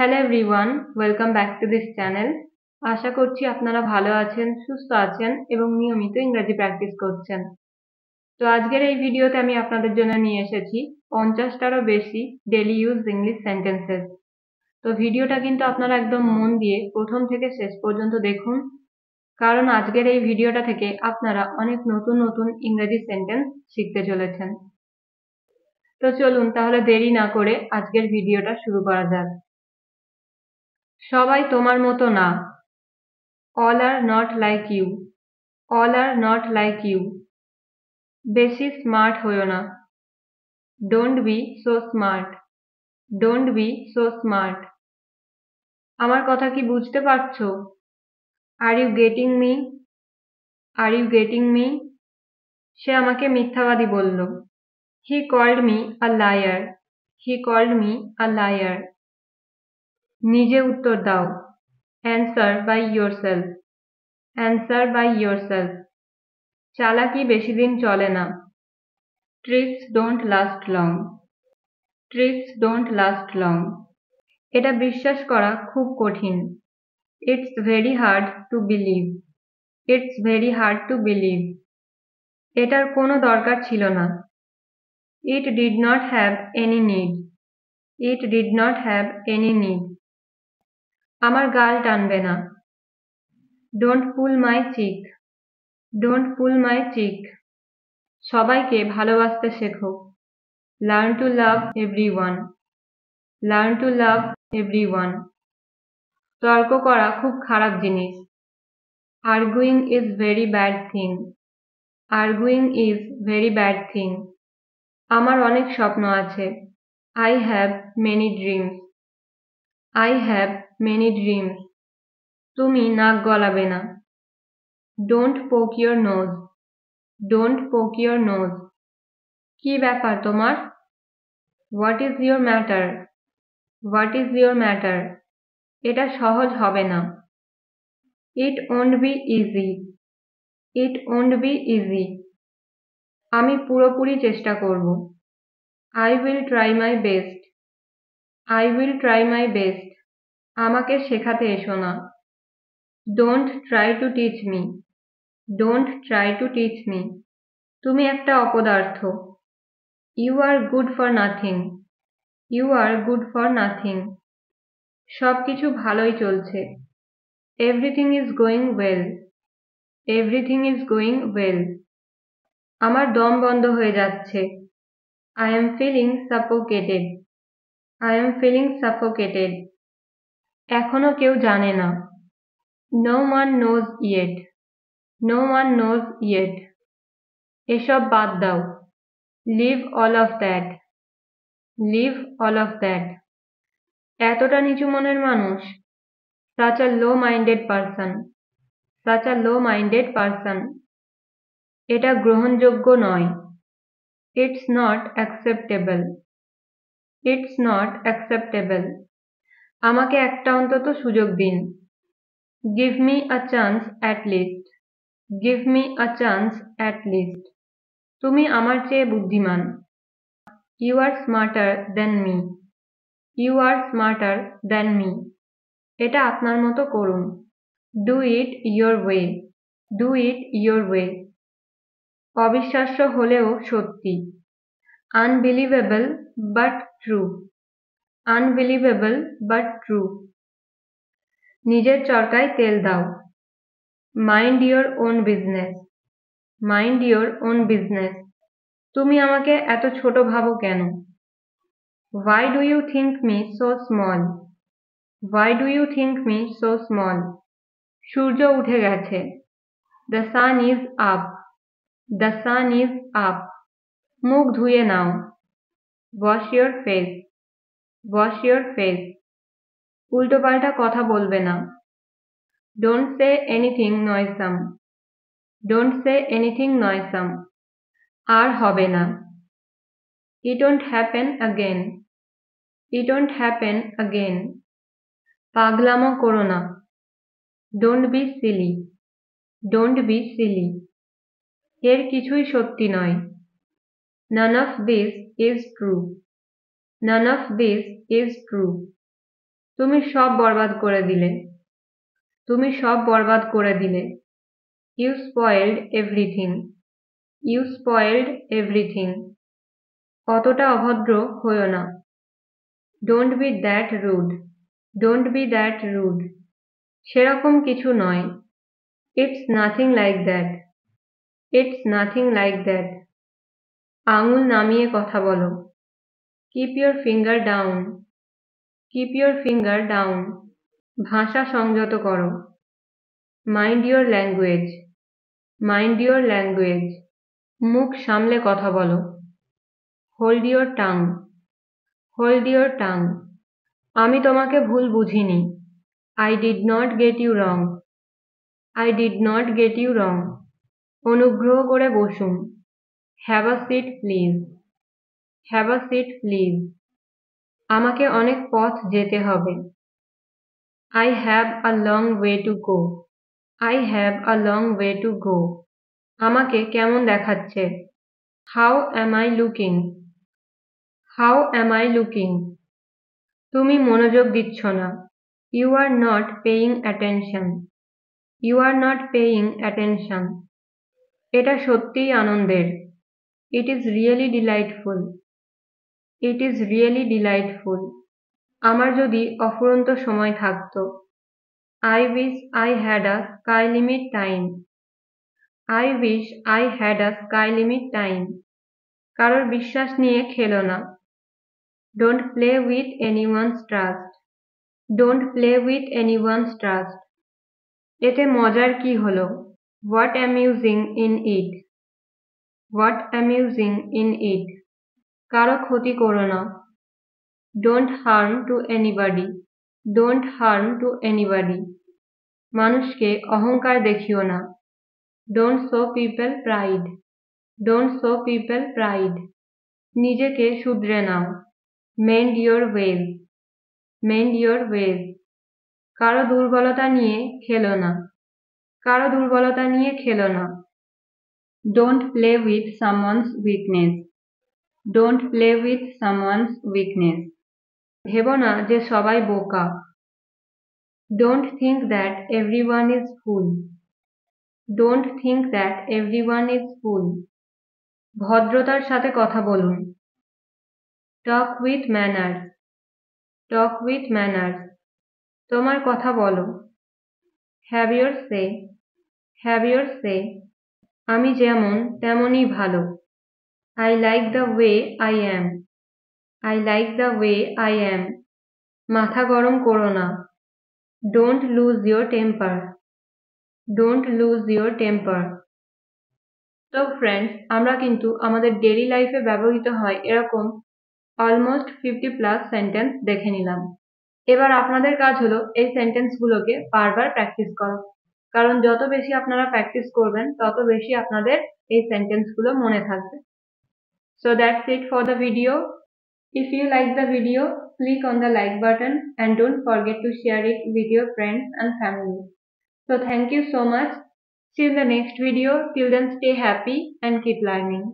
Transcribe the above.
Hello everyone, welcome back to this channel. আশা করছি আপনারা ভালো আছেন, সুস্থ আছেন এবং নিয়মিত ইংরেজি প্র্যাকটিস করছেন। তো আজকের এই ভিডিওতে আমি আপনাদের জন্য নিয়ে এসেছি 50টারও বেশি ডেইলি ইউজ ইংলিশ সেন্টেন্সেস। তো ভিডিওটা কিন্তু আপনারা একদম মন দিয়ে প্রথম থেকে শেষ পর্যন্ত দেখুন, কারণ আজকের এই ভিডিওটা থেকে আপনারা অনেক নতুন নতুন ইংরেজি সেন্টেন্স শিখতে চলেছেন। তো চলুন তাহলে দেরি না করে আজকের ভিডিওটা শুরু করা যাক। সবাই তোমার মতো না। All are not like you. All are not like you. বেশি স্মার্ট হইও না। Don't be so smart. Don't be so smart. আমার কথা কি বুঝতে পারছো? Are you getting me? Are you getting me? সে আমাকে মিথ্যাবাদী বলল। He called me a liar. He called me a liar. নিজে উত্তর দাও। Answer by yourself. Answer by yourself. চালাকি বেশি দিন চলে না। Tricks don't last long. Tricks don't last long. এটা বিশ্বাস করা খুব কঠিন। It's very hard to believe. It's very hard to believe. এটার কোনো দরকার ছিল না। It did not have any need. It did not have any need. আমার গাল টানবে না। Don't pull my cheek. Don't pull my cheek. সবাইকে ভালোবাসতে শেখো। Learn to love everyone. Learn to love everyone. তর্ক করা খুব খারাপ জিনিস। Arguing is very bad thing. Arguing is very bad thing. আমার অনেক স্বপ্ন আছে। I have many dreams. I have many dreams. তুমি নাক গলাবে না। Don't poke your nose. Don't poke your nose. কি ব্যাপার তোমার? What is your matter? What is your matter? এটা সহজ হবে না। It won't be easy. It won't be easy. আমি পুরোপুরি চেষ্টা করব। I will try my best. I will try my best. আমাকে শেখাতে এসো না। Don't try to teach me. Don't try to teach me. তুমি একটা অপদার্থ। You are good for nothing. You are good for nothing. সবকিছু ভালোই চলছে। Everything is going well. Everything is going well. আমার দম বন্ধ হয়ে যাচ্ছে। I am feeling suffocated. I am feeling suffocated. এখনো কেউ জানে না। No one knows yet. No one knows yet. এসব বাদ দাও। Leave all of that. Leave all of that. এতটা নিচু মনের মানুষ। Such a low-minded person. Such a low-minded person. এটা গ্রহণযোগ্য নয়। It's not acceptable. It's not acceptable. আমাকে একটা অন্তত সুযোগ দিন। Give me a chance at least. Give me a chance at least. তুমি আমার চেয়ে বুদ্ধিমান। You are smarter than me. You are smarter than me. এটা আপনার মতো করুন। Do it your way. Do it your way. অবিশ্বাস্য হলেও সত্যি। Unbelievable but true. Unbelievable but true. নিজের চরকায় তেল দাও। Mind your own business. Mind your own business. তুমি আমাকে এত ছোট ভাবো কেন? Why do you think me so small? Why do you think me so small? সূর্য উঠে গেছে। The sun is up. The sun is up. মুখ ধুয়ে নাও। Wash your face. Wash your face. উল্টোপাল্টা কথা বলবে না। Don't say anything noisome. Don't say anything noisome. আর হবে না। It won't happen again. It won't happen again. পাগলামো করো না। Don't be silly. Don't be silly. এর কিছুই সত্যি নয়। None of this is true. None of this is true. তুমি সব বরবাদ করে দিলে। তুমি সব বরবাদ করে দিলে। You spoiled everything. You spoiled everything. অতটা অভদ্র হয়ো না। Don't be that rude. Don't be that rude. সেরকম কিছু নয়। It's nothing like that. It's nothing like that. আঙুল নামিয়ে কথা বলো। Keep your finger down. Keep your finger down. ভাষা সংযত করো। Mind your language. Mind your language. মুখ সামলে কথা বলো। Hold your tongue. Hold your tongue. আমি তোমাকে ভুল বুঝিনি। I did not get you wrong. I did not get you wrong. অনুগ্রহ করে বসুন। Have a seat please. Have a seat please. আমাকে অনেক পথ যেতে হবে। I have a long way to go. I have a long way to go. আমাকে কেমন দেখাচ্ছে? How am I looking? How am I looking? তুমি মনোযোগ দিচ্ছ না। You are not paying attention. You are not paying attention. এটা সত্যিই আনন্দের। It is really delightful. It is really delightful. আমার যদি অফুরন্ত সময় থাকতো। I wish I had a sky limit time. I wish I had a sky limit time. কারোর বিশ্বাস নিয়ে খেলো না। Don't play with anyone's trust. Don't play with anyone's trust. এতে মজার কি হলো? What amusing in it? What amusing in it? কারো ক্ষতি করো না। Don't harm to anybody. Don't harm to anybody. মানুষকে অহংকার দেখিও না। Don't show people pride. Don't show people pride. নিজেকে শুধরে নাও। Mend your ways. Mend your ways. কারো দুর্বলতা নিয়ে খেলো না। কারো দুর্বলতা নিয়ে খেলো না। Don't play with someone's weakness. Don't play with someone's weakness. ভেবো না যে সবাই বোকা। Don't think that everyone is fool. Don't think that everyone is fool. ভদ্রতার সাথে কথা বলুন। Talk with manners. Talk with manners. তোমার কথা বলো। Have your say. Have your say. আমি যেমন তেমনই ভালো। I like the way I am. I like the way I am. মাথা গরম করো না। Don't lose your temper. Don't lose your temper. তো ফ্রেন্ডস, আমরা কিন্তু আমাদের ডেইলি লাইফে ব্যবহৃত হয় এরকম অলমোস্ট 50+ সেন্টেন্স দেখে নিলাম। এবার আপনাদের কাজ হলো এই সেন্টেন্সগুলোকে বারবার প্র্যাকটিস করা, কারণ যত বেশি আপনারা প্র্যাকটিস করবেন তত বেশি আপনাদের এই সেন্টেন্সগুলো মনে থাকবে। So that's it for the video. If you like the video, click on the like button and don't forget to share it with your friends and family. So thank you so much. See you in the next video. Till then, stay happy and keep learning.